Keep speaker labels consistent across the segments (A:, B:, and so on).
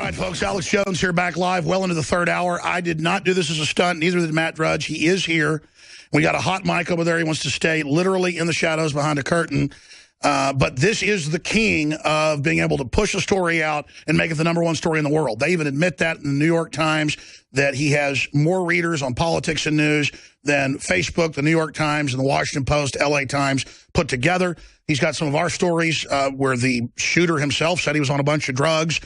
A: right, folks, Alex Jones here, back live, well into the third hour. I did not do this as a stunt. Neither did Matt Drudge. He is here. We got a hot mic over there. He wants to stay literally in the shadows behind a curtain. But this is the king of being able to push a story out and make it the #1 story in the world. They even admit that in the New York Times, that he has more readers on politics and news than Facebook, the New York Times, and the Washington Post, LA Times put together. He's got some of our stories where the shooter himself said he was on a bunch of drugs.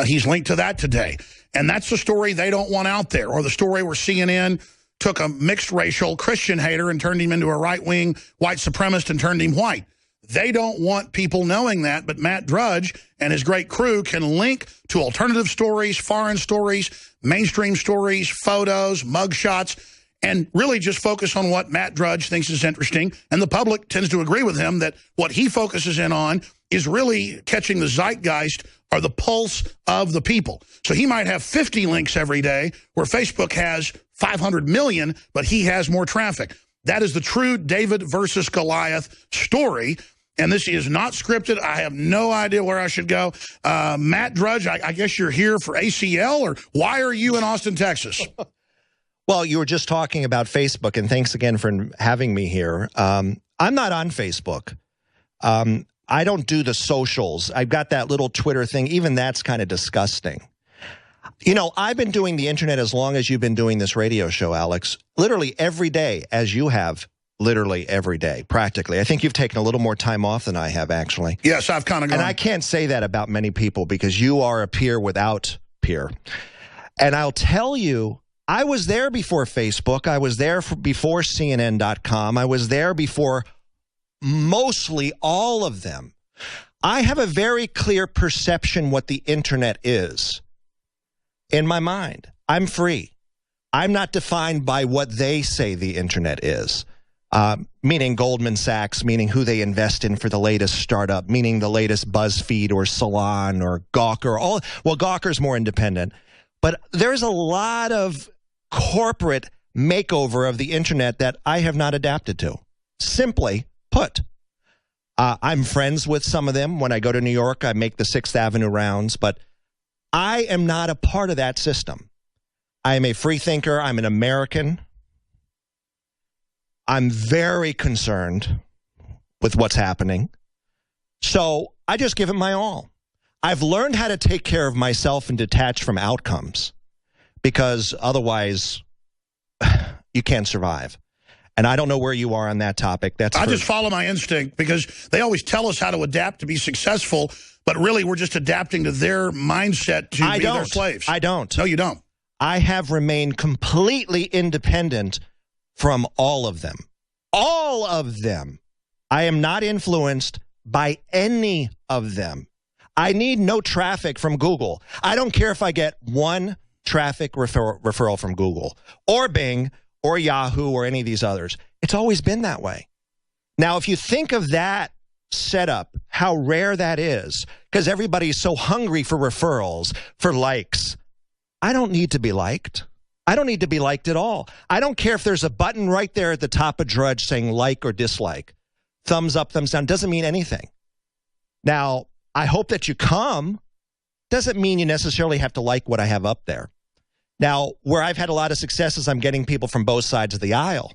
A: He's linked to that today. And that's the story they don't want out there, or the story where CNN took a mixed racial Christian hater and turned him into a right-wing white supremacist and turned him white. They don't want people knowing that, but Matt Drudge and his great crew can link to alternative stories, foreign stories, mainstream stories, photos, mugshots, and really just focus on what Matt Drudge thinks is interesting. And the public tends to agree with him that what he focuses in on is really catching the zeitgeist or the pulse of the people. So he might have 50 links every day where Facebook has 500 million, but he has more traffic. That is the true David versus Goliath story. And this is not scripted. I have no idea where I should go. Matt Drudge, I guess you're here for ACL, or why are you in Austin, Texas?
B: Well, you were just talking about Facebook, and thanks again for having me here. I'm not on Facebook. I don't do the socials. I've got that little Twitter thing. Even that's kind of disgusting. You know, I've been doing the internet as long as you've been doing this radio show, Alex, literally every day, as you have, literally every day, practically. I think you've taken a little more time off than I have, actually.
A: Yes, I've kind of gone.
B: And I can't say that about many people because you are a peer without peer. And I'll tell you, I was there before Facebook. I was there before CNN.com. I was there before mostly all of them. I have a very clear perception what the internet is. In my mind, I'm free. I'm not defined by what they say the internet is, meaning Goldman Sachs, meaning who they invest in for the latest startup, meaning the latest BuzzFeed or Salon or Gawker. Well, Gawker's more independent. But there's a lot of corporate makeover of the internet that I have not adapted to. Simply put, I'm friends with some of them. When I go to New York, I make the 6th Avenue rounds, but I am not a part of that system. I am a free thinker. I'm an American. I'm very concerned with what's happening. So I just give it my all. I've learned how to take care of myself and detach from outcomes, because otherwise you can't survive. And I don't know where you are on that topic. I just follow my instinct, because they always tell us how to adapt to be successful, but really we're just adapting to their mindset to be their slaves. I don't.
A: No, you don't.
B: I have remained completely independent from all of them. All of them. I am not influenced by any of them. I need no traffic from Google. I don't care if I get one traffic referral from Google or Bing or Yahoo or any of these others. It's always been that way. Now, if you think of that setup, how rare that is, because everybody's so hungry for referrals, for likes. I don't need to be liked. I don't need to be liked at all. I don't care if there's a button right there at the top of Drudge saying like or dislike. Thumbs up, thumbs down, doesn't mean anything. Now, I hope that you come. Doesn't mean you necessarily have to like what I have up there. Now, where I've had a lot of success is I'm getting people from both sides of the aisle.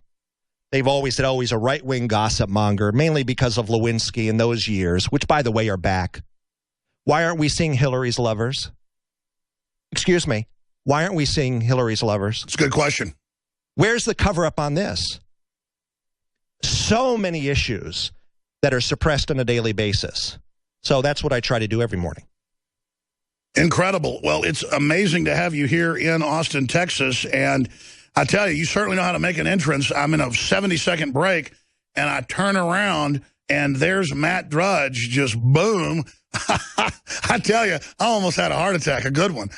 B: They've always said, oh, he's a right-wing gossip monger, mainly because of Lewinsky in those years, which, by the way, are back. Why aren't we seeing Hillary's lovers? Excuse me. Why aren't we seeing Hillary's lovers?
A: It's a good question.
B: Where's the cover-up on this? So many issues that are suppressed on a daily basis. So that's what I try to do every morning.
A: Incredible. Well, it's amazing to have you here in Austin, Texas. And I tell you, you certainly know how to make an entrance. I'm in a 70-second break, and I turn around, and there's Matt Drudge, just boom. I tell you, I almost had a heart attack, a good one.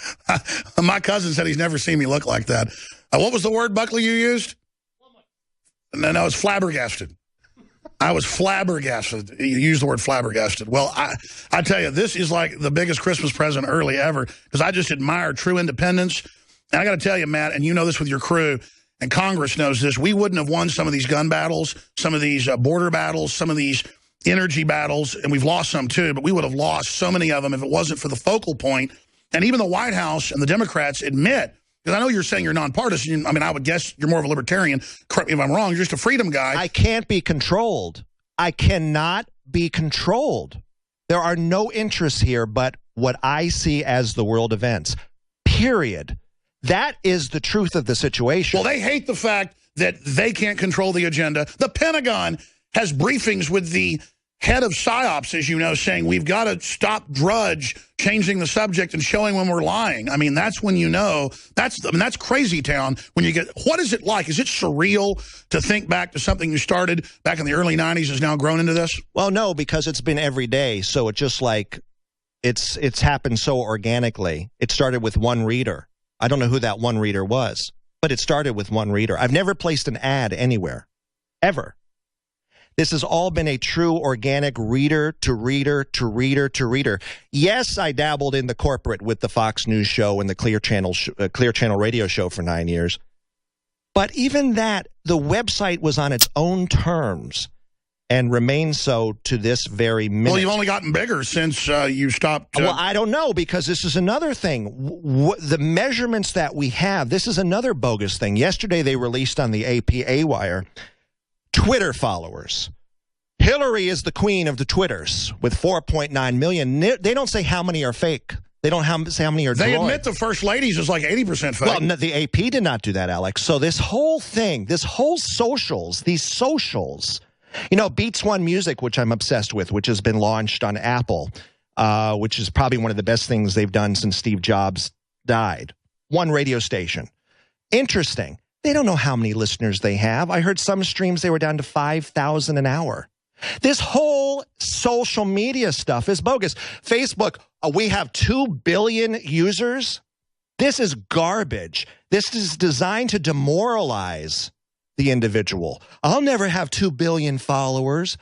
A: My cousin said he's never seen me look like that. What was the word, Buckley, you used? No, it's flabbergasted. I was flabbergasted. You used the word flabbergasted. Well, I tell you, this is like the biggest Christmas present early ever, because I just admire true independence. And I got to tell you, Matt, and you know this with your crew, and Congress knows this, we wouldn't have won some of these gun battles, some of these border battles, some of these energy battles, and we've lost some too, but we would have lost so many of them if it wasn't for the focal point And even the White House and the Democrats admit, because I know you're saying you're nonpartisan. I mean, I would guess you're more of a libertarian. Correct me if I'm wrong. You're just a freedom guy.
B: I can't be controlled. I cannot be controlled. There are no interests here but what I see as the world events. Period. That is the truth of the situation.
A: Well, they hate the fact that they can't control the agenda. The Pentagon has briefings with the head of PSYOPs, as you know, saying we've got to stop Drudge changing the subject and showing when we're lying. I mean, that's when you know, that's crazy town when you get, what is it like? Is it surreal to think back to something you started back in the early 90s has now grown into this?
B: Well, no, because it's been every day. So it's just like, it's happened so organically. It started with one reader. I don't know who that one reader was, but it started with one reader. I've never placed an ad anywhere, ever. This has all been a true organic reader to reader to reader to reader. Yes, I dabbled in the corporate with the Fox News show and the Clear Channel radio show for 9 years. But even that, the website was on its own terms and remains so to this very minute.
A: Well, you've only gotten bigger since you stopped.
B: Well, I don't know, because this is another thing. The measurements that we have, this is another bogus thing. Yesterday, they released on the APA wire Twitter followers. Hillary is the queen of the Twitters with 4.9 million. They don't say how many are fake. They don't say how many are droid.
A: They admit the first ladies is like 80% fake.
B: Well, no, the AP did not do that, Alex. So this whole thing, this whole socials, these socials, you know, Beats One Music, which I'm obsessed with, which has been launched on Apple, which is probably one of the best things they've done since Steve Jobs died. One radio station. Interesting. They don't know how many listeners they have. I heard some streams they were down to 5,000 an hour. This whole social media stuff is bogus. Facebook, we have 2 billion users. This is garbage. This is designed to demoralize the individual. I'll never have 2 billion followers.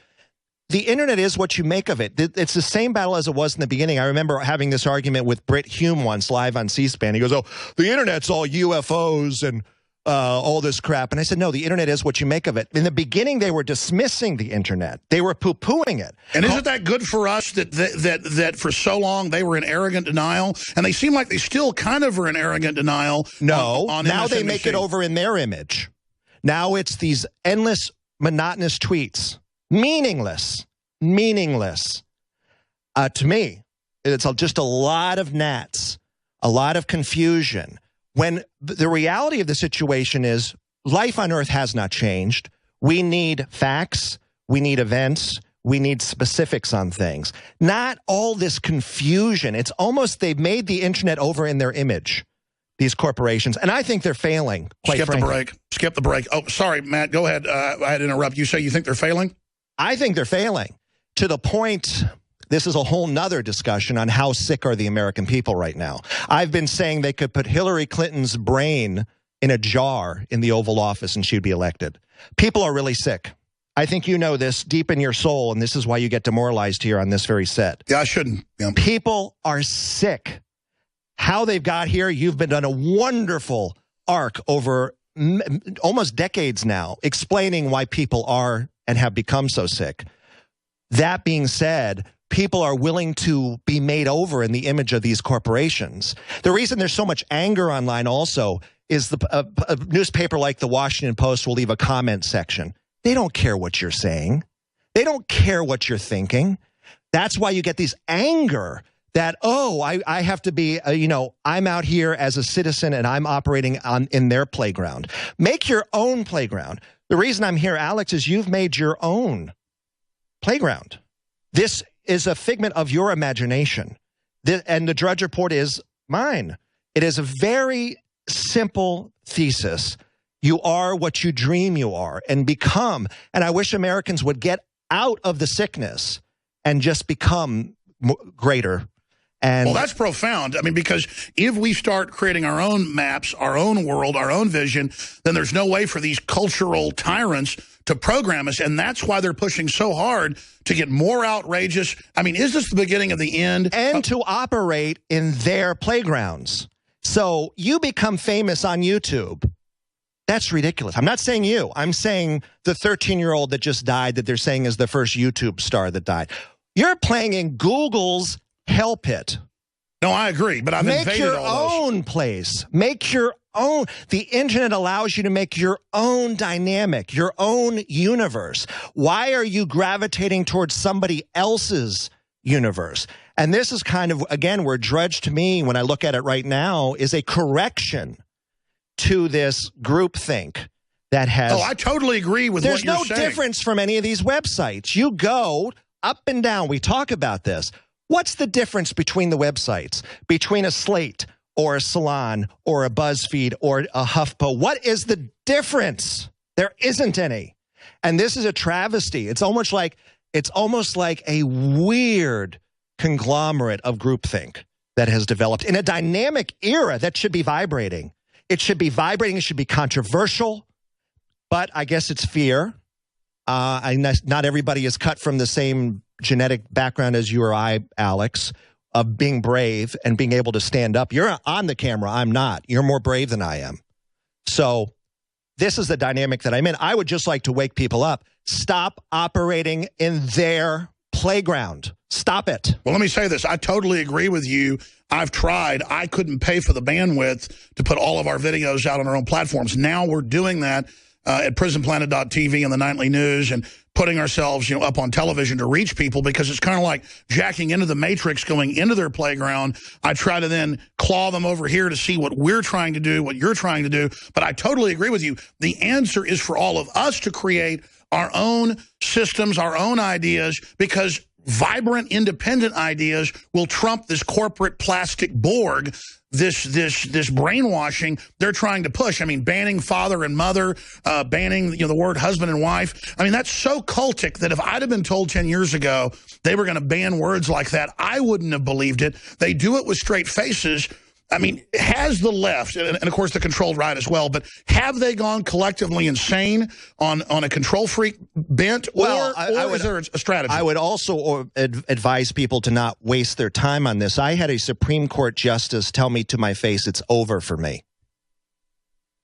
B: The internet is what you make of it. It's the same battle as it was in the beginning. I remember having this argument with Britt Hume once live on C-SPAN. He goes, oh, the internet's all UFOs and all this crap. And I said, no, the internet is what you make of it. In the beginning, they were dismissing the internet. They were poo-pooing it.
A: And isn't that good for us that for so long they were in arrogant denial? And they seem like they still kind of are in arrogant denial.
B: No,
A: on
B: now
A: MSNBC.
B: they make it over in their image. Now it's these endless, monotonous tweets. Meaningless. Meaningless. To me, it's just a lot of gnats, a lot of confusion. When the reality of the situation is life on Earth has not changed. We need facts. We need events. We need specifics on things. Not all this confusion. It's almost they've made the internet over in their image, these corporations. And I think they're failing, quite frankly.
A: Skip the break. Skip the break. Oh, sorry, Matt. Go ahead. I had to interrupt. You say you think they're failing?
B: I think they're failing to the point. This is a whole nother discussion on how sick are the American people right now. I've been saying they could put Hillary Clinton's brain in a jar in the Oval Office and she'd be elected. People are really sick. I think you know this deep in your soul, and this is why you get demoralized here on this very set.
A: Yeah, I shouldn't. Yeah.
B: People are sick. How they've got here, you've been done a wonderful arc over almost decades now, explaining why people are and have become so sick. That being said, people are willing to be made over in the image of these corporations. The reason there's so much anger online also is a newspaper like the Washington Post will leave a comment section. They don't care what you're saying. They don't care what you're thinking. That's why you get these anger that, oh, I have to be, I'm out here as a citizen and I'm operating in their playground. Make your own playground. The reason I'm here, Alex, is you've made your own playground. This is a figment of your imagination. And the Drudge Report is mine. It is a very simple thesis. You are what you dream you are and become. And I wish Americans would get out of the sickness and just become greater. And
A: well, that's profound. I mean, because if we start creating our own maps, our own world, our own vision, then there's no way for these cultural tyrants to program us. And that's why they're pushing so hard to get more outrageous. I mean, is this the beginning of the end?
B: And to operate in their playgrounds. So you become famous on YouTube. That's ridiculous. I'm not saying you. I'm saying the 13-year-old that just died that they're saying is the first YouTube star that died. You're playing in Google's hell pit.
A: No, I agree, but I've
B: Make
A: invaded
B: your
A: all those.
B: own place. Make your own. The internet allows you to make your own dynamic, your own universe. Why are you gravitating towards somebody else's universe? And this is kind of, again, where Drudge, to me, when I look at it right now, is a correction to this groupthink that has...
A: Oh, I totally agree with what you're saying.
B: There's no difference from any of these websites. You go up and down. We talk about this. What's the difference between the websites? Between a Slate or a Salon or a BuzzFeed or a HuffPo? What is the difference? There isn't any. And this is a travesty. It's almost like a weird conglomerate of groupthink that has developed in a dynamic era that should be vibrating. It should be vibrating. It should be controversial. But I guess it's fear. Not everybody is cut from the same genetic background as you or I, Alex, of being brave and being able to stand up. You're on the camera. I'm not. You're more brave than I am. So this is the dynamic that I'm in. I would just like to wake people up. Stop operating in their playground. Stop it.
A: Well, let me say this. I totally agree with you. I've tried. I couldn't pay for the bandwidth to put all of our videos out on our own platforms. Now we're doing that at prisonplanet.tv and the Nightly News and putting ourselves, up on television to reach people, because it's kind of like jacking into the matrix, going into their playground. I try to then claw them over here to see what we're trying to do, what you're trying to do. But I totally agree with you. The answer is for all of us to create our own systems, our own ideas, because vibrant, independent ideas will trump this corporate plastic Borg, this brainwashing they're trying to push. I mean, banning father and mother, banning the word husband and wife. I mean, that's so cultic that if I'd have been told 10 years ago they were going to ban words like that, I wouldn't have believed it. They do it with straight faces. I mean, has the left, and of course the controlled right as well, but have they gone collectively insane on a control freak bent, or is there a strategy?
B: I would also advise people to not waste their time on this. I had a Supreme Court justice tell me to my face, it's over for me. I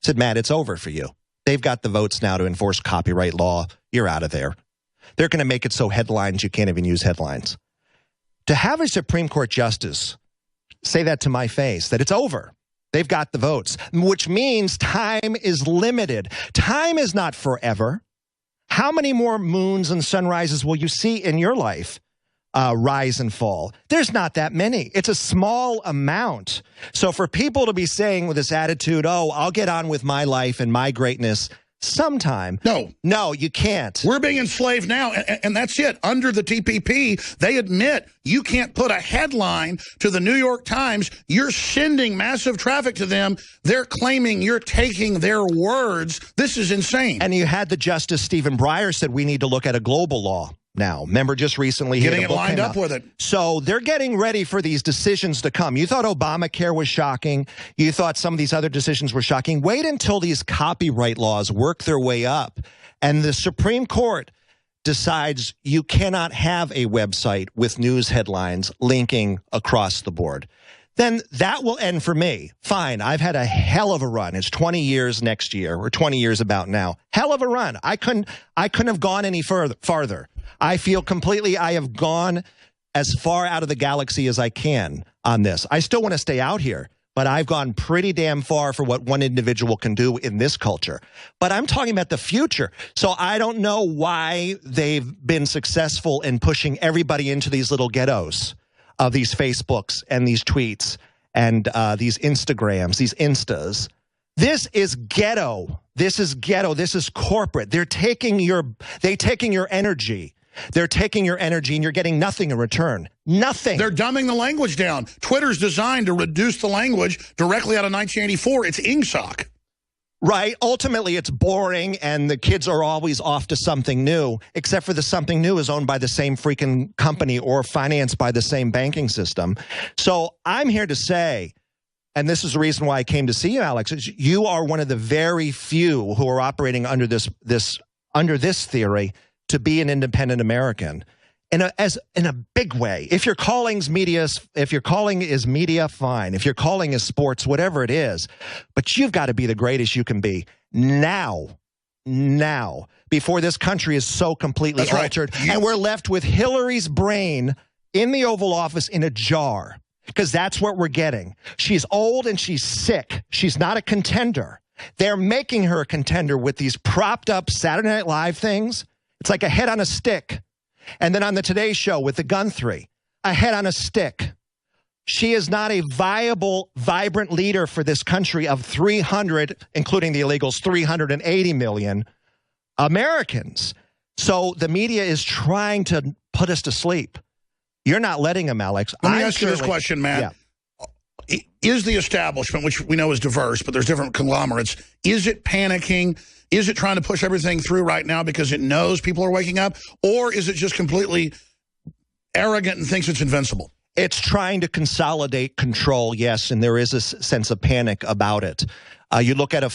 B: said, Matt, it's over for you. They've got the votes now to enforce copyright law. You're out of there. They're going to make it so headlines, you can't even use headlines. To have a Supreme Court justice say that to my face, that it's over. They've got the votes, which means time is limited. Time is not forever. How many more moons and sunrises will you see in your life rise and fall? There's not that many. It's a small amount. So for people to be saying with this attitude, oh, I'll get on with my life and my greatness sometime. No, you can't.
A: We're being enslaved now, and that's it. Under the TPP, they admit you can't put a headline to the New York Times. You're sending massive traffic to them. They're claiming you're taking their words. This is insane.
B: And you had the Justice Stephen Breyer said we need to look at a global law now. Remember, just recently
A: getting it lined up with it.
B: So they're getting ready for these decisions to come. You thought Obamacare was shocking. You thought some of these other decisions were shocking. Wait until these copyright laws work their way up and the Supreme Court decides you cannot have a website with news headlines linking across the board. Then that will end for me. Fine, I've had a hell of a run. It's 20 years next year, or 20 years about now. Hell of a run. I couldn't have gone any farther. I feel completely, I have gone as far out of the galaxy as I can on this. I still want to stay out here, but I've gone pretty damn far for what one individual can do in this culture. But I'm talking about the future. So I don't know why they've been successful in pushing everybody into these little ghettos of these Facebooks and these tweets and these Instagrams, these Instas. This is ghetto. This is ghetto. This is corporate. They're taking your energy. They're taking your energy, and you're getting nothing in return. Nothing.
A: They're dumbing the language down. Twitter's designed to reduce the language directly out of 1984. It's ingsoc.
B: Right. Ultimately, it's boring, and the kids are always off to something new, except for the something new is owned by the same freaking company or financed by the same banking system. So I'm here to say, and this is the reason why I came to see you, Alex, is you are one of the very few who are operating under this theory to be an independent American in a big way. If your calling is media, fine. If your calling is sports, whatever it is, but you've got to be the greatest you can be now, before this country is so completely altered, and we're left with Hillary's brain in the Oval Office in a jar. because that's what we're getting. She's old and she's sick. She's not a contender. They're making her a contender with these propped up Saturday Night Live things. It's like a head on a stick. And then on the Today Show with the Guthrie, a head on a stick. She is not a viable, vibrant leader for this country of 300, including the illegals, 380 million Americans. So the media is trying to put us to sleep. You're not letting them, Alex.
A: Let me ask you this question, Matt. Yeah. Is the establishment, which we know is diverse, but there's different conglomerates, is it panicking? Is it trying to push everything through right now because it knows people are waking up? Or is it just completely arrogant and thinks it's invincible?
B: It's trying to consolidate control, yes, and there is a sense of panic about it. You look at a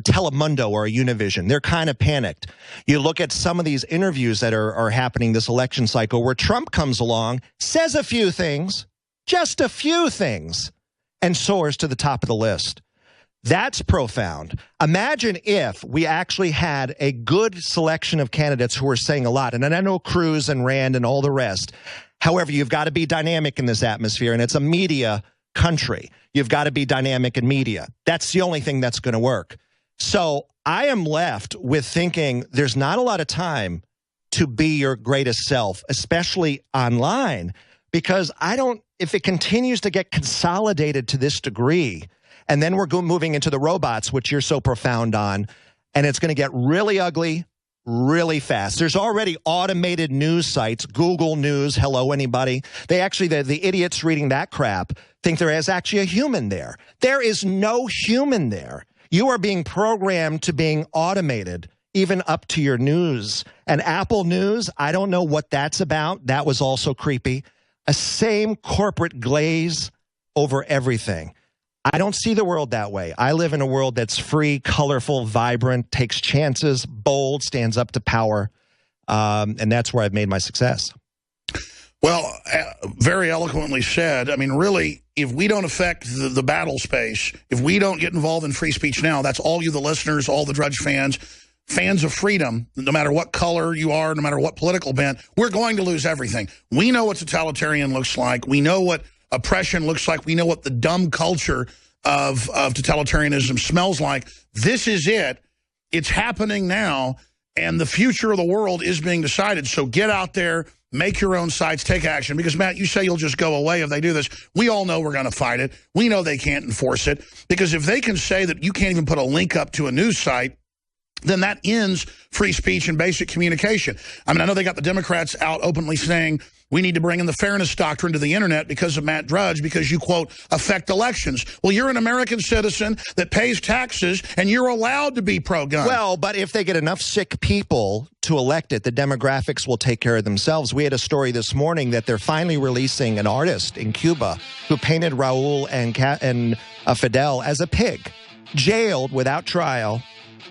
B: Telemundo or a Univision, they're kind of panicked. You look at some of these interviews that are happening this election cycle where Trump comes along, says a few things, just a few things, and soars to the top of the list. That's profound. Imagine if we actually had a good selection of candidates who were saying a lot. And I know Cruz and Rand and all the rest. However, you've got to be dynamic in this atmosphere, and it's a media country. You've got to be dynamic in media. That's the only thing that's going to work. So I am left with thinking there's not a lot of time to be your greatest self, especially online, because if it continues to get consolidated to this degree, and then we're moving into the robots, which you're so profound on, and it's going to get really ugly really fast. There's already automated news sites, Google News, hello, anybody? They actually, the idiots reading that crap think there is actually a human there. There is no human there. You are being programmed to being automated, even up to your news. And Apple News, I don't know what that's about. That was also creepy. A same corporate glaze over everything. I don't see the world that way. I live in a world that's free, colorful, vibrant, takes chances, bold, stands up to power, and that's where I've made my success.
A: Well, very eloquently said. I mean, really, if we don't affect the battle space, if we don't get involved in free speech now, that's all you, the listeners, all the Drudge fans of freedom, no matter what color you are, no matter what political bent, we're going to lose everything. We know what totalitarian looks like. We know what oppression looks like. We know what the dumb culture of totalitarianism smells like. This is it. It's happening now, and the future of the world is being decided. So get out there, make your own sites, take action. Because, Matt, you say you'll just go away if they do this. We all know we're going to fight it. We know they can't enforce it. Because if they can say that you can't even put a link up to a news site, then that ends free speech and basic communication. I mean, I know they got the Democrats out openly saying we need to bring in the fairness doctrine to the internet because of Matt Drudge, because you, quote, affect elections. Well, you're an American citizen that pays taxes, and you're allowed to be pro-gun.
B: Well, but if they get enough sick people to elect it, the demographics will take care of themselves. We had a story this morning that they're finally releasing an artist in Cuba who painted Raul and Fidel as a pig, jailed without trial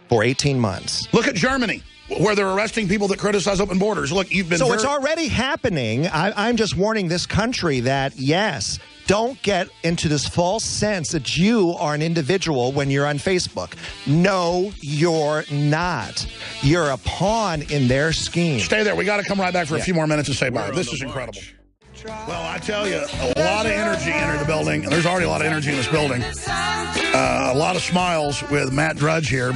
B: for 18 months.
A: Look at Germany, where they're arresting people that criticize open borders. Look, you've been...
B: So it's already happening. I'm just warning this country that, yes, don't get into this false sense that you are an individual when you're on Facebook. No, you're not. You're a pawn in their scheme.
A: Stay there. We got to come right back for a few more minutes and say bye. This is incredible. Well, I tell you, a lot of energy entered the building. And there's already a lot of energy in this building. A lot of smiles with Matt Drudge here.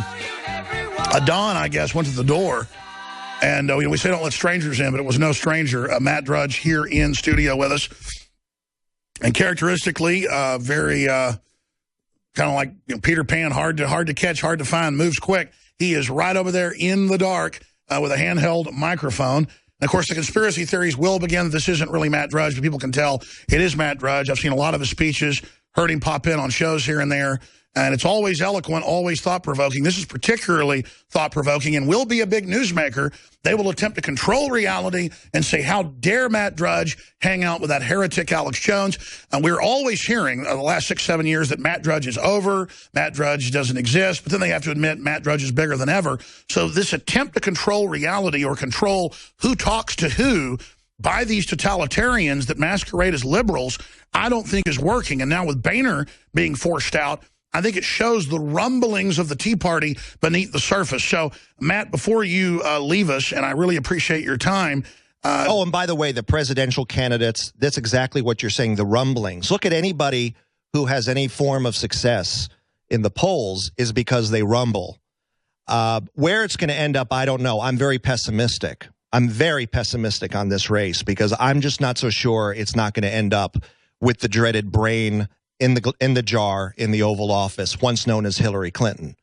A: Don, I guess, went to the door. And we say don't let strangers in, but it was no stranger. Matt Drudge here in studio with us. And characteristically, very kind of like Peter Pan, hard to catch, hard to find, moves quick. He is right over there in the dark with a handheld microphone. And, of course, the conspiracy theories will begin that this isn't really Matt Drudge, but people can tell it is Matt Drudge. I've seen a lot of his speeches, heard him pop in on shows here and there. And it's always eloquent, always thought-provoking. This is particularly thought-provoking and will be a big newsmaker. They will attempt to control reality and say, how dare Matt Drudge hang out with that heretic Alex Jones? And we're always hearing the last 6-7 years that Matt Drudge is over, Matt Drudge doesn't exist, but then they have to admit Matt Drudge is bigger than ever. So this attempt to control reality or control who talks to who by these totalitarians that masquerade as liberals, I don't think is working. And now with Boehner being forced out, I think it shows the rumblings of the Tea Party beneath the surface. So, Matt, before you leave us, and I really appreciate your time,
B: And by the way, the presidential candidates, that's exactly what you're saying, the rumblings. Look at anybody who has any form of success in the polls is because they rumble. Where it's going to end up, I don't know. I'm very pessimistic. I'm very pessimistic on this race because I'm just not so sure it's not going to end up with the dreaded brain in the jar in the Oval Office, once known as Hillary Clinton,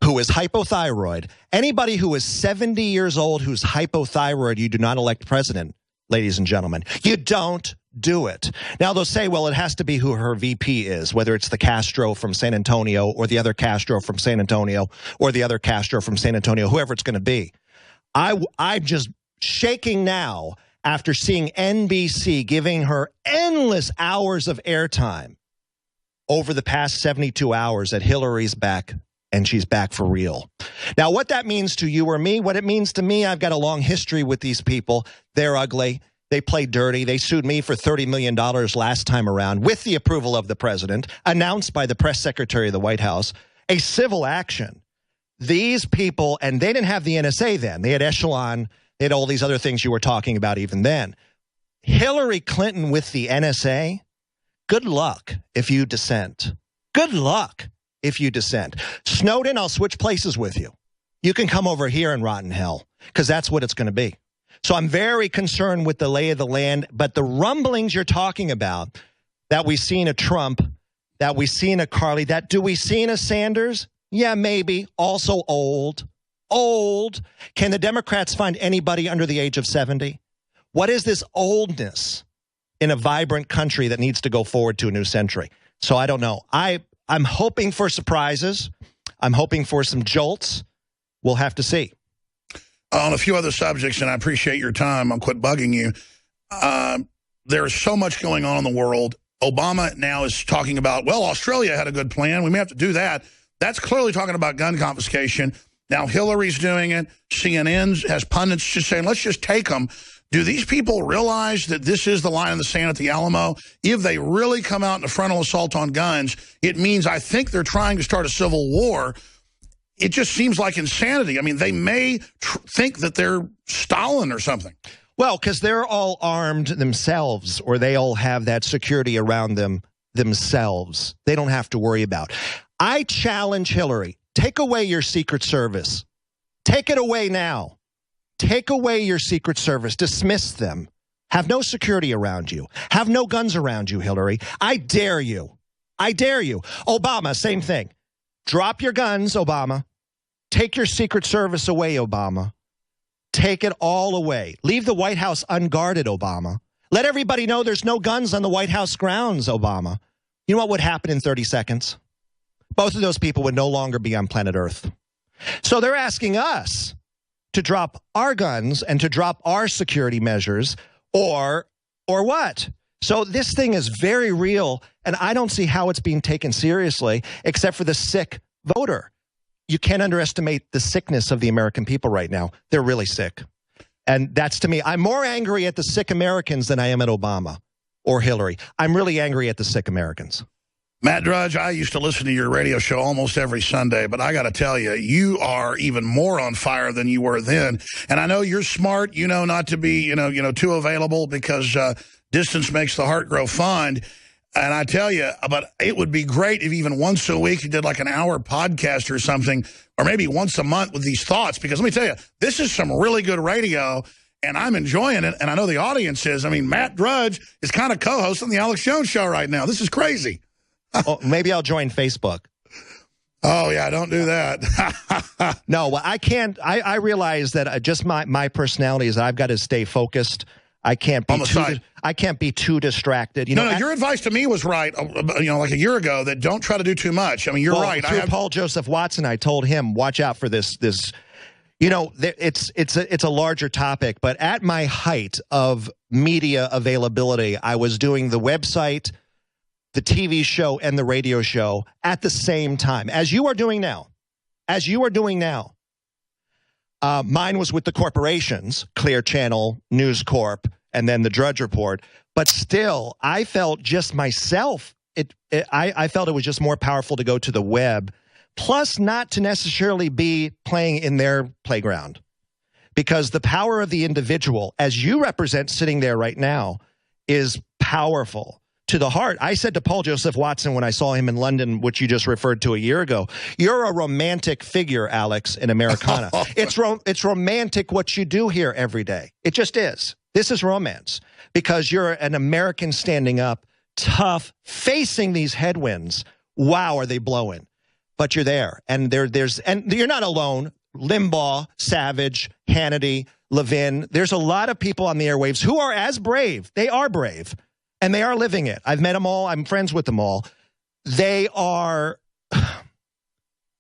B: who is hypothyroid. Anybody who is 70 years old who's hypothyroid, you do not elect president, ladies and gentlemen. You don't do it. Now, they'll say, well, it has to be who her VP is, whether it's the Castro from San Antonio or the other Castro from San Antonio or the other Castro from San Antonio, whoever it's going to be. I'm just shaking now after seeing NBC giving her endless hours of airtime over the past 72 hours that Hillary's back, and she's back for real. Now, what that means to you or me, what it means to me, I've got a long history with these people. They're ugly. They play dirty. They sued me for $30 million last time around with the approval of the president, announced by the press secretary of the White House, a civil action. These people, and they didn't have the NSA then. They had Echelon. They had all these other things you were talking about even then. Hillary Clinton with the NSA, good luck if you dissent. Good luck if you dissent. Snowden, I'll switch places with you. You can come over here and rot in hell, because that's what it's going to be. So I'm very concerned with the lay of the land, but the rumblings you're talking about, that we've seen a Trump, that we've seen a Carly, do we see a Sanders? Yeah, maybe. Also old. Old. Can the Democrats find anybody under the age of 70? What is this oldness in a vibrant country that needs to go forward to a new century? So I don't know. I'm hoping for surprises. I'm hoping for some jolts. We'll have to see.
A: On a few other subjects, and I appreciate your time. I'll quit bugging you. There is so much going on in the world. Obama now is talking about, well, Australia had a good plan. We may have to do that. That's clearly talking about gun confiscation. Now Hillary's doing it. CNN has pundits just saying, let's just take them. Do these people realize that this is the line in the sand at the Alamo? If they really come out in a frontal assault on guns, it means I think they're trying to start a civil war. It just seems like insanity. I mean, they may think that they're Stalin or something.
B: Well, because they're all armed themselves, or they all have that security around them themselves. They don't have to worry about. I challenge Hillary. Take away your Secret Service. Take it away now. Take away your Secret Service. Dismiss them. Have no security around you. Have no guns around you, Hillary. I dare you. I dare you. Obama, same thing. Drop your guns, Obama. Take your Secret Service away, Obama. Take it all away. Leave the White House unguarded, Obama. Let everybody know there's no guns on the White House grounds, Obama. You know what would happen in 30 seconds? Both of those people would no longer be on planet Earth. So they're asking us to drop our guns and to drop our security measures, or what? So this thing is very real, and I don't see how it's being taken seriously, except for the sick voter. You can't underestimate the sickness of the American people right now. They're really sick. And that's, to me, I'm more angry at the sick Americans than I am at Obama or Hillary. I'm really angry at the sick Americans.
A: Matt Drudge, I used to listen to your radio show almost every Sunday, but I got to tell you, you are even more on fire than you were then. And I know you're smart, you know, not to be, too available, because distance makes the heart grow fond. And I tell you, but it would be great if even once a week you did like an hour podcast or something, or maybe once a month with these thoughts, because let me tell you, this is some really good radio, and I'm enjoying it, and I know the audience is. I mean, Matt Drudge is kind of co-hosting the Alex Jones Show right now. This is crazy.
B: Oh, maybe I'll join Facebook.
A: Oh, yeah, don't do that.
B: No, well, I can't. I realize that just my personality is I've got to stay focused. I can't be too distracted.
A: No, your advice to me was right, like a year ago, that don't try to do too much. I mean, you're right.
B: Through Paul Joseph Watson, I told him, watch out for this. It's a larger topic, but at my height of media availability, I was doing the website, the TV show, and the radio show at the same time, as you are doing now. Mine was with the corporations, Clear Channel, News Corp, and then the Drudge Report. But still, I felt just myself, I felt it was just more powerful to go to the web, plus not to necessarily be playing in their playground. because the power of the individual, as you represent sitting there right now, is powerful to the heart. I said to Paul Joseph Watson when I saw him in London, which you just referred to a year ago, you're a romantic figure, Alex, in Americana. It's romantic what you do here every day. It just is. This is romance because you're an American standing up, tough, facing these headwinds. Wow, are they blowing? But you're there, and and you're not alone. Limbaugh, Savage, Hannity, Levin. There's a lot of people on the airwaves who are as brave. They are brave, and they are living it. I've met them all. I'm friends with them all. They are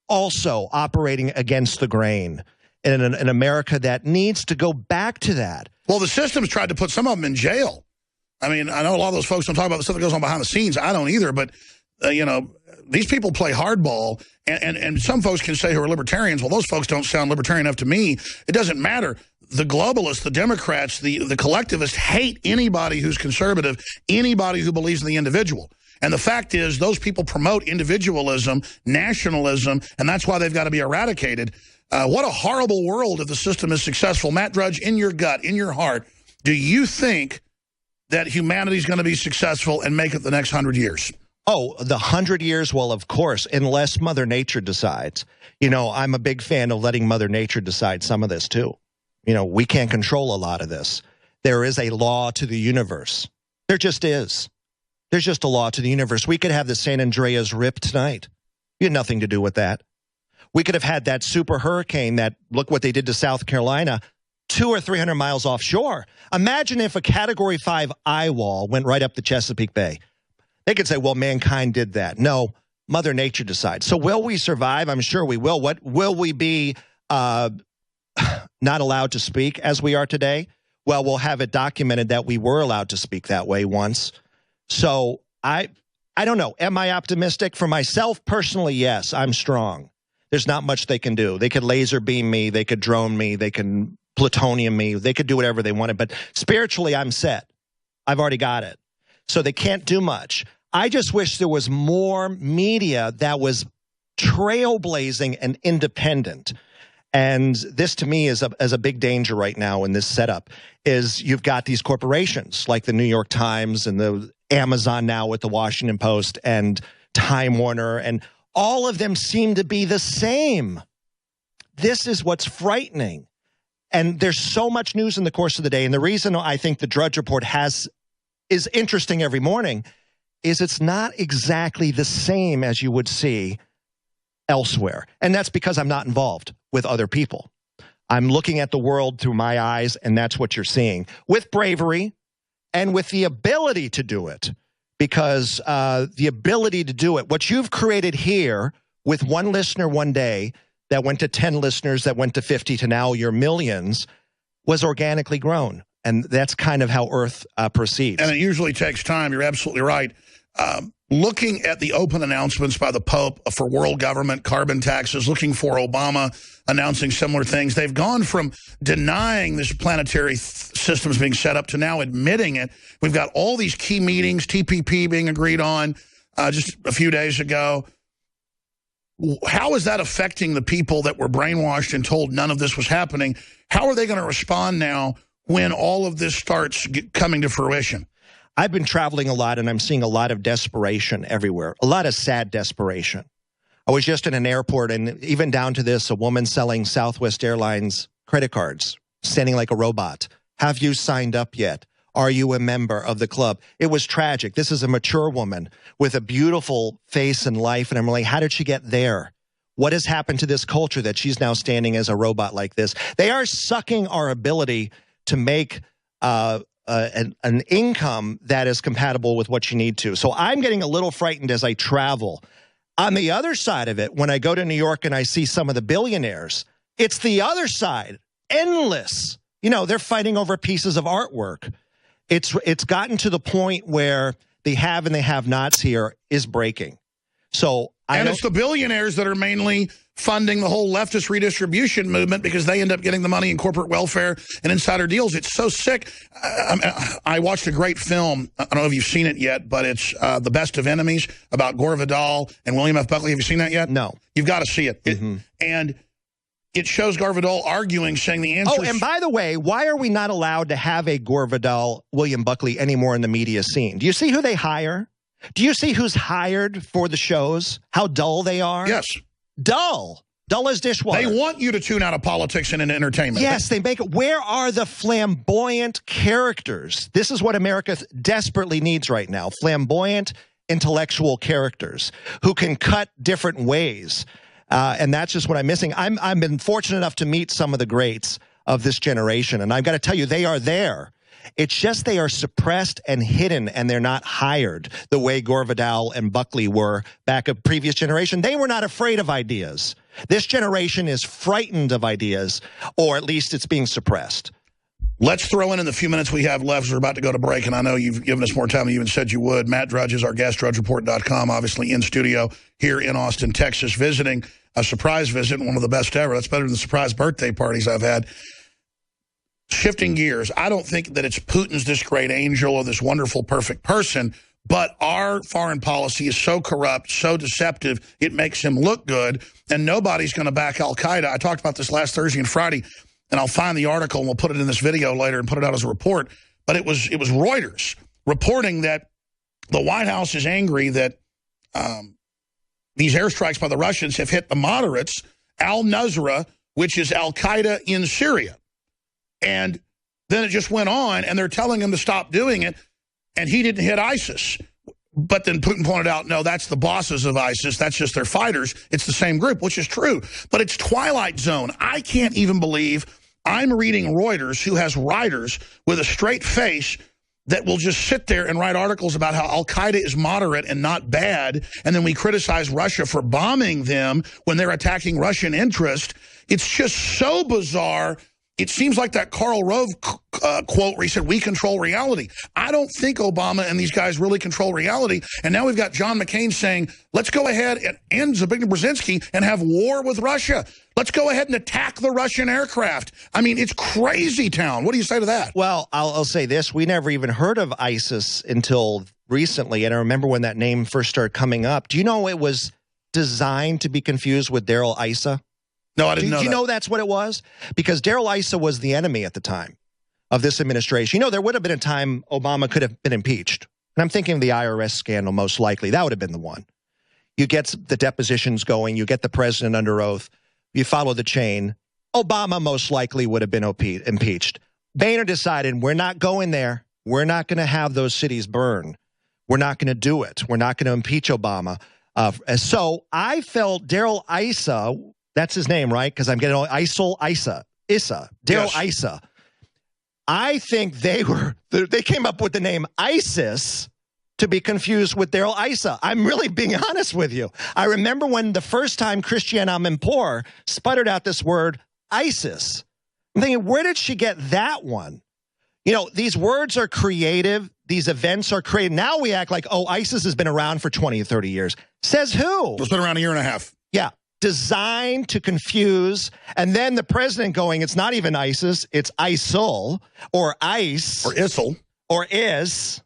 B: also operating against the grain in an America that needs to go back to that.
A: Well, the system's tried to put some of them in jail. I mean, I know a lot of those folks don't talk about the stuff that goes on behind the scenes. I don't either, but, you know, these people play hardball, and some folks can say who are libertarians, well, those folks don't sound libertarian enough to me. It doesn't matter. The globalists, the Democrats, the collectivists hate anybody who's conservative, anybody who believes in the individual. And the fact is, those people promote individualism, nationalism, and that's why they've got to be eradicated. What a horrible world if the system is successful. Matt Drudge, in your gut, in your heart, do you think that humanity's going to be successful and make it the next 100 years?
B: Oh, the 100 years? Well, of course, unless Mother Nature decides. You know, I'm a big fan of letting Mother Nature decide some of this, too. You know, we can't control a lot of this. There is a law to the universe. There just is. There's just a law to the universe. We could have the San Andreas rip tonight. You had nothing to do with that. We could have had that super hurricane that, look what they did to South Carolina, 200 or 300 miles offshore. Imagine if a Category 5 eye wall went right up the Chesapeake Bay. They could say, well, mankind did that. No, Mother Nature decides. So will we survive? I'm sure we will. What will we be not allowed to speak as we are today? Well, we'll have it documented that we were allowed to speak that way once. So I don't know. Am I optimistic? For myself, personally, yes, I'm strong. There's not much they can do. They could laser beam me. They could drone me. They can plutonium me. They could do whatever they wanted. But spiritually, I'm set. I've already got it. So they can't do much. I just wish there was more media that was trailblazing and independent. And this, to me, is a big danger right now in this setup, is you've got these corporations like the New York Times and the Amazon now with the Washington Post and Time Warner, and all of them seem to be the same. This is what's frightening. And there's so much news in the course of the day. And the reason I think the Drudge Report is interesting every morning is it's not exactly the same as you would see elsewhere. And that's because I'm not involved with other people. I'm looking at the world through my eyes, and that's what you're seeing, with bravery and with the ability to do it. Because the ability to do it, what you've created here with one listener one day that went to 10 listeners, that went to 50, to now your millions, was organically grown. And that's kind of how Earth proceeds.
A: And it usually takes time. You're absolutely right. Looking at the open announcements by the Pope for world government, carbon taxes, looking for Obama announcing similar things, they've gone from denying this planetary systems being set up to now admitting it. We've got all these key meetings, TPP being agreed on just a few days ago. How is that affecting the people that were brainwashed and told none of this was happening? How are they going to respond now when all of this starts coming to fruition?
B: I've been traveling a lot, and I'm seeing a lot of desperation everywhere, a lot of sad desperation. I was just in an airport, and even down to this, a woman selling Southwest Airlines credit cards, standing like a robot. Have you signed up yet? Are you a member of the club? It was tragic. This is a mature woman with a beautiful face and life, and I'm like, how did she get there? What has happened to this culture that she's now standing as a robot like this? They are sucking our ability to make an income that is compatible with what you need to. So I'm getting a little frightened as I travel. On the other side of it, when I go to New York and I see some of the billionaires, it's the other side, endless. You know, they're fighting over pieces of artwork. It's gotten to the point where the have and the have-nots here is breaking. So
A: it's the billionaires that are mainly funding the whole leftist redistribution movement because they end up getting the money in corporate welfare and insider deals. It's so sick. I watched a great film. I don't know if you've seen it yet, but it's The Best of Enemies about Gore Vidal and William F. Buckley. Have you seen that yet?
B: No.
A: You've got to see it.
B: Mm-hmm.
A: And it shows Gore Vidal arguing, saying the answer.
B: Oh, and by the way, why are we not allowed to have a Gore Vidal, William Buckley anymore in the media scene? Do you see who they hire? Do you see who's hired for the shows? How dull they are?
A: Yes.
B: Dull. Dull as dishwater.
A: They want you to tune out of politics and into entertainment.
B: Yes, they make it. Where are the flamboyant characters? This is what America desperately needs right now. Flamboyant, intellectual characters who can cut different ways. And that's just what I'm missing. I've been fortunate enough to meet some of the greats of this generation, and I've got to tell you, they are there. It's just they are suppressed and hidden, and they're not hired the way Gore Vidal and Buckley were back a previous generation. They were not afraid of ideas. This generation is frightened of ideas, or at least it's being suppressed.
A: Let's throw in the few minutes we have left. We're about to go to break, and I know you've given us more time than you even said you would. Matt Drudge is our guest, drudgereport.com, obviously in studio here in Austin, Texas, visiting a surprise visit, one of the best ever. That's better than the surprise birthday parties I've had. Shifting gears, I don't think that it's Putin's this great angel or this wonderful, perfect person, but our foreign policy is so corrupt, so deceptive, it makes him look good, and nobody's going to back al-Qaeda. I talked about this last Thursday and Friday, and I'll find the article and we'll put it in this video later and put it out as a report. But it was Reuters reporting that the White House is angry that these airstrikes by the Russians have hit the moderates, al-Nusra, which is al-Qaeda in Syria. And then it just went on, and they're telling him to stop doing it, and he didn't hit ISIS. But then Putin pointed out, no, that's the bosses of ISIS. That's just their fighters. It's the same group, which is true. But it's Twilight Zone. I can't even believe I'm reading Reuters, who has writers with a straight face that will just sit there and write articles about how al-Qaeda is moderate and not bad, and then we criticize Russia for bombing them when they're attacking Russian interest. It's just so bizarre. It seems like that Karl Rove quote where he said, we control reality. I don't think Obama and these guys really control reality. And now we've got John McCain saying, let's go ahead and Zbigniew Brzezinski and have war with Russia. Let's go ahead and attack the Russian aircraft. I mean, it's crazy town. What do you say to that?
B: Well, I'll say this. We never even heard of ISIS until recently. And I remember when that name first started coming up. Do you know it was designed to be confused with Darrell Issa?
A: No, I didn't know that.
B: Do you know that's what it was? Because Darrell Issa was the enemy at the time of this administration. You know, there would have been a time Obama could have been impeached. And I'm thinking of the IRS scandal most likely. That would have been the one. You get the depositions going. You get the president under oath. You follow the chain. Obama most likely would have been impeached. Boehner decided, we're not going there. We're not going to have those cities burn. We're not going to do it. We're not going to impeach Obama. So I felt Darrell Issa... That's his name, right? Because I'm getting all Issa. Darrell Issa. I think they came up with the name ISIS to be confused with Darrell Issa. I'm really being honest with you. I remember when the first time Christiane Amanpour sputtered out this word ISIS. I'm thinking, where did she get that one? You know, these words are creative. These events are creative. Now we act like, oh, ISIS has been around for 20 or 30 years. Says who?
A: It's been around a year and a half.
B: Yeah. Designed to confuse, and then the president going, it's not even ISIS, it's ISIL, or ICE.
A: Or ISIL.
B: Or IS.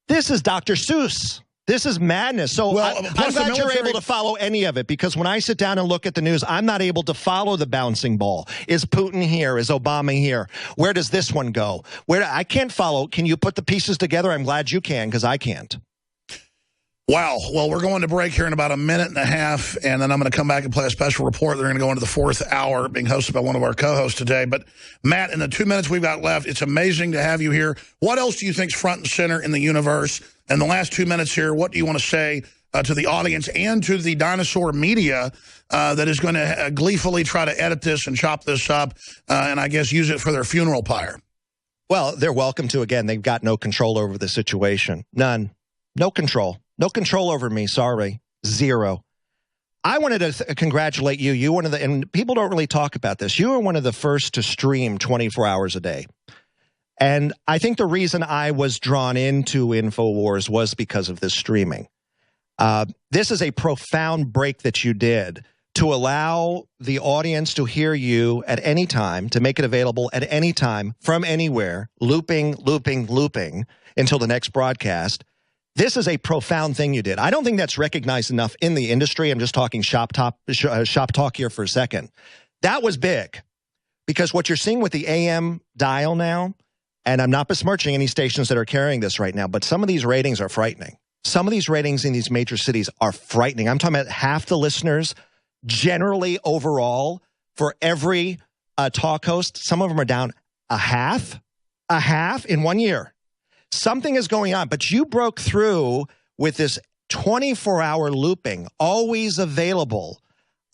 B: This is Dr. Seuss. This is madness. So
A: well,
B: I'm glad you're able to follow any of it, because when I sit down and look at the news, I'm not able to follow the bouncing ball. Is Putin here? Is Obama here? Where does this one go? I can't follow. Can you put the pieces together? I'm glad you can, because I can't.
A: Wow. Well, we're going to break here in about a minute and a half, and then I'm going to come back and play a special report. They're going to go into the fourth hour, being hosted by one of our co-hosts today. But, Matt, in the 2 minutes we've got left, it's amazing to have you here. What else do you think is front and center in the universe? In the last 2 minutes here, what do you want to say to the audience and to the dinosaur media that is going to gleefully try to edit this and chop this up and, I guess, use it for their funeral pyre?
B: Well, they're welcome to. Again, they've got no control over the situation. None. No control. No control over me, sorry. Zero. I wanted to congratulate you. You one of the, and people don't really talk about this. You were one of the first to stream 24 hours a day. And I think the reason I was drawn into InfoWars was because of this streaming. This is a profound break that you did to allow the audience to hear you at any time, to make it available at any time, from anywhere, looping until the next broadcast. This is a profound thing you did. I don't think that's recognized enough in the industry. I'm just talking shop talk here for a second. That was big because what you're seeing with the AM dial now, and I'm not besmirching any stations that are carrying this right now, but some of these ratings are frightening. Some of these ratings in these major cities are frightening. I'm talking about half the listeners generally overall for every talk host. Some of them are down a half in 1 year. Something is going on, but you broke through with this 24-hour looping, always available.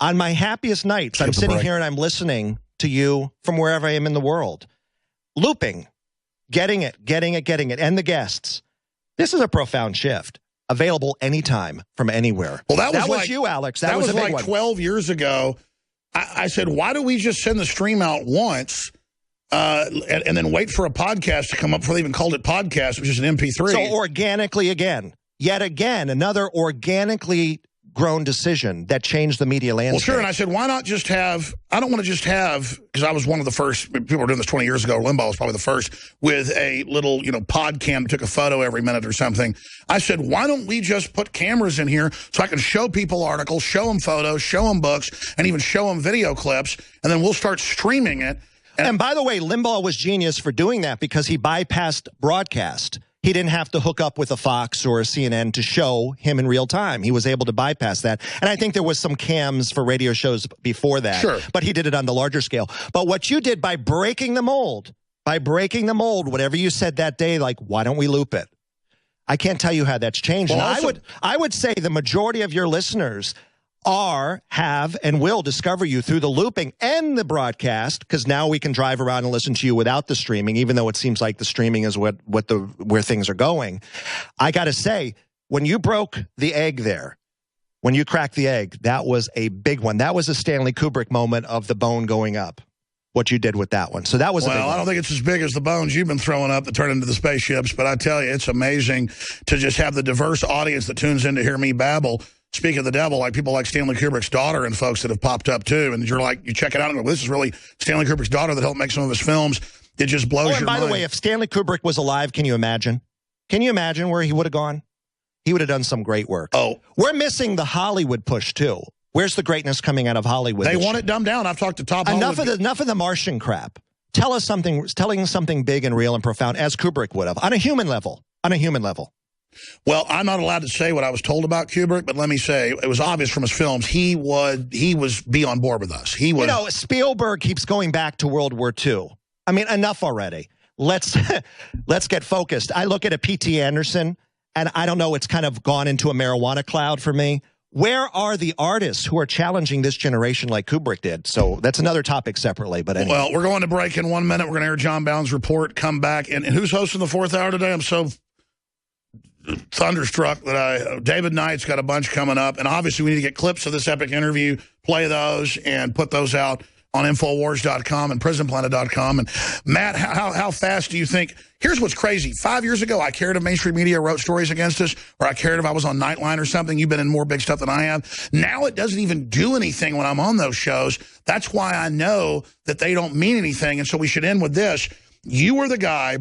B: On my happiest nights, I'm sitting here and I'm listening to you from wherever I am in the world. Looping, getting it, and the guests. This is a profound shift. Available anytime from anywhere.
A: Well, that was like,
B: you, Alex.
A: That was
B: a big
A: like
B: one.
A: 12 years ago. I said, why do we just send the stream out once and then wait for a podcast to come up before they even called it podcast, which is an MP3?
B: So organically yet again, another organically grown decision that changed the media landscape.
A: Well, sure, and I said, why not just have, I don't want to just have, because I was one of the first, people were doing this 20 years ago, Limbaugh was probably the first, with a little, pod cam that took a photo every minute or something. I said, why don't we just put cameras in here so I can show people articles, show them photos, show them books, and even show them video clips, and then we'll start streaming it.
B: And by the way, Limbaugh was genius for doing that because he bypassed broadcast. He didn't have to hook up with a Fox or a CNN to show him in real time. He was able to bypass that. And I think there was some cams for radio shows before that.
A: Sure.
B: But he did it on the larger scale. But what you did by breaking the mold, whatever you said that day, like, why don't we loop it? I can't tell you how that's changed.
A: Well,
B: and I would say the majority of your listeners have, and will discover you through the looping and the broadcast, because now we can drive around and listen to you without the streaming, even though it seems like the streaming is where things are going. I got to say, when you broke the egg there, when you cracked the egg, that was a big one. That was a Stanley Kubrick moment of the bone going up, what you did with that one. So that was a big one.
A: I don't think it's as big as the bones you've been throwing up that turn into the spaceships, but I tell you, it's amazing to just have the diverse audience that tunes in to hear me babble. Speak of the devil, like people like Stanley Kubrick's daughter and folks that have popped up too. And you're like, you check it out and go, this is really Stanley Kubrick's daughter that helped make some of his films. It just blows your mind.
B: By the way, if Stanley Kubrick was alive, can you imagine? Can you imagine where he would have gone? He would have done some great work.
A: Oh.
B: We're missing the Hollywood push too. Where's the greatness coming out of Hollywood?
A: They want it dumbed down. I've talked to top Hollywood.
B: Enough of the Martian crap. Telling something big and real and profound, as Kubrick would have, on a human level.
A: Well, I'm not allowed to say what I was told about Kubrick, but let me say, it was obvious from his films, he was be on board with us. He was.
B: Spielberg keeps going back to World War II. I mean, enough already. Let's get focused. I look at a P.T. Anderson, and I don't know, it's kind of gone into a marijuana cloud for me. Where are the artists who are challenging this generation like Kubrick did? So that's another topic separately. But anyway.
A: Well, we're going to break in 1 minute. We're going to air John Bound's report, come back. And who's hosting the fourth hour today? I'm so thunderstruck that David Knight's got a bunch coming up, and obviously we need to get clips of this epic interview, play those, and put those out on Infowars.com and PrisonPlanet.com. And Matt, how fast do you think? Here's what's crazy. 5 years ago, I cared if mainstream media wrote stories against us, or I cared if I was on Nightline or something. You've been in more big stuff than I have. Now it doesn't even do anything when I'm on those shows. That's why I know that they don't mean anything. And so we should end with this. You were the guy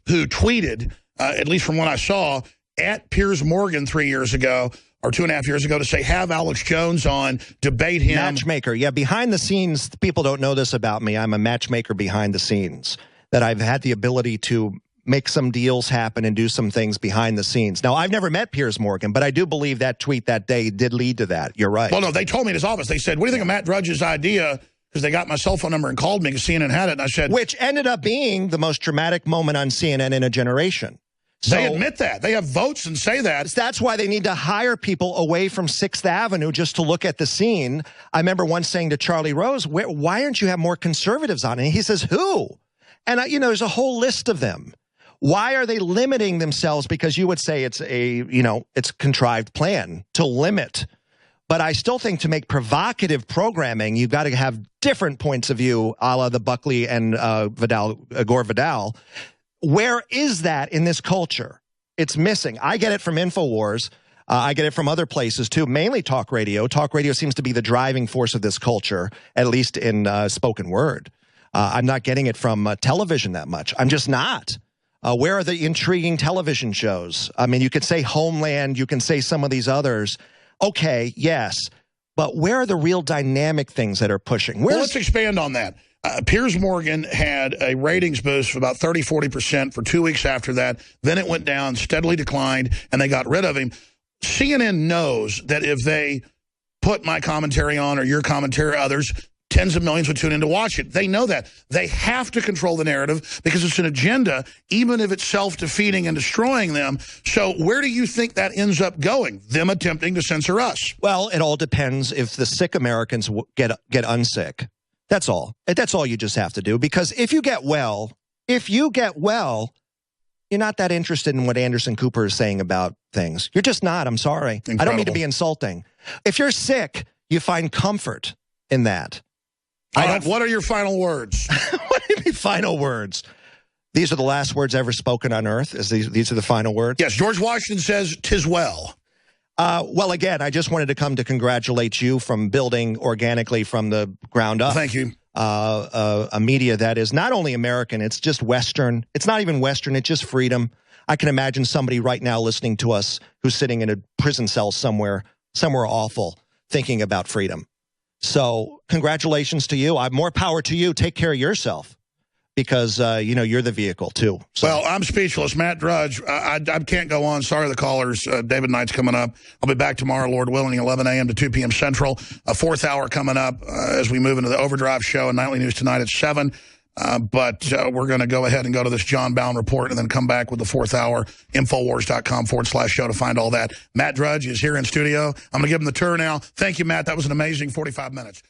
A: who tweeted, at least from what I saw, at Piers Morgan 3 years ago, or 2.5 years ago, to say, have Alex Jones on, debate him.
B: Matchmaker. Yeah, behind the scenes, people don't know this about me. I'm a matchmaker behind the scenes, that I've had the ability to make some deals happen and do some things behind the scenes. Now, I've never met Piers Morgan, but I do believe that tweet that day did lead to that. You're right.
A: Well, no, they told me in his office. They said, what do you think of Matt Drudge's idea? Because they got my cell phone number and called me because CNN had it. And I said,
B: which ended up being the most dramatic moment on CNN in a generation.
A: So, they admit that. They have votes and say that.
B: That's why they need to hire people away from 6th Avenue just to look at the scene. I remember once saying to Charlie Rose, why aren't you have more conservatives on it? And he says, who? And, there's a whole list of them. Why are they limiting themselves? Because you would say it's it's a contrived plan to limit. But I still think to make provocative programming, you've got to have different points of view, a la the Buckley and Gore Vidal. Where is that in this culture? It's missing. I get it from InfoWars. I get it from other places, too, mainly talk radio. Talk radio seems to be the driving force of this culture, at least in spoken word. I'm not getting it from television that much. I'm just not. Where are the intriguing television shows? I mean, you could say Homeland. You can say some of these others. Okay, yes. But where are the real dynamic things that are pushing?
A: Well, let's expand on that. Piers Morgan had a ratings boost of about 30, 40% for 2 weeks after that. Then it went down, steadily declined, and they got rid of him. CNN knows that if they put my commentary on or your commentary or others, tens of millions would tune in to watch it. They know that. They have to control the narrative because it's an agenda, even if it's self-defeating and destroying them. So where do you think that ends up going? Them attempting to censor us?
B: Well, it all depends if the sick Americans get unsick. That's all. That's all you just have to do. Because if you get well, you're not that interested in what Anderson Cooper is saying about things. You're just not. I'm sorry.
A: Incredible.
B: I don't mean to be insulting. If you're sick, you find comfort in that.
A: What are your final words?
B: What do you mean final words? These are the last words ever spoken on earth? These are the final words?
A: Yes, George Washington says, "'Tis well."
B: Well, again, I just wanted to come to congratulate you from building organically from the ground up.
A: Thank you.
B: A media that is not only American, it's just Western. It's not even Western, it's just freedom. I can imagine somebody right now listening to us who's sitting in a prison cell somewhere awful, thinking about freedom. So congratulations to you. More power to you. Take care of yourself. Because, you're the vehicle, too. So.
A: Well, I'm speechless. Matt Drudge, I can't go on. Sorry, the callers. David Knight's coming up. I'll be back tomorrow, Lord willing, 11 a.m. to 2 p.m. Central. A fourth hour coming up as we move into the Overdrive show and Nightly News Tonight at 7. But we're going to go ahead and go to this John Bowne report and then come back with the fourth hour, Infowars.com/show to find all that. Matt Drudge is here in studio. I'm going to give him the tour now. Thank you, Matt. That was an amazing 45 minutes.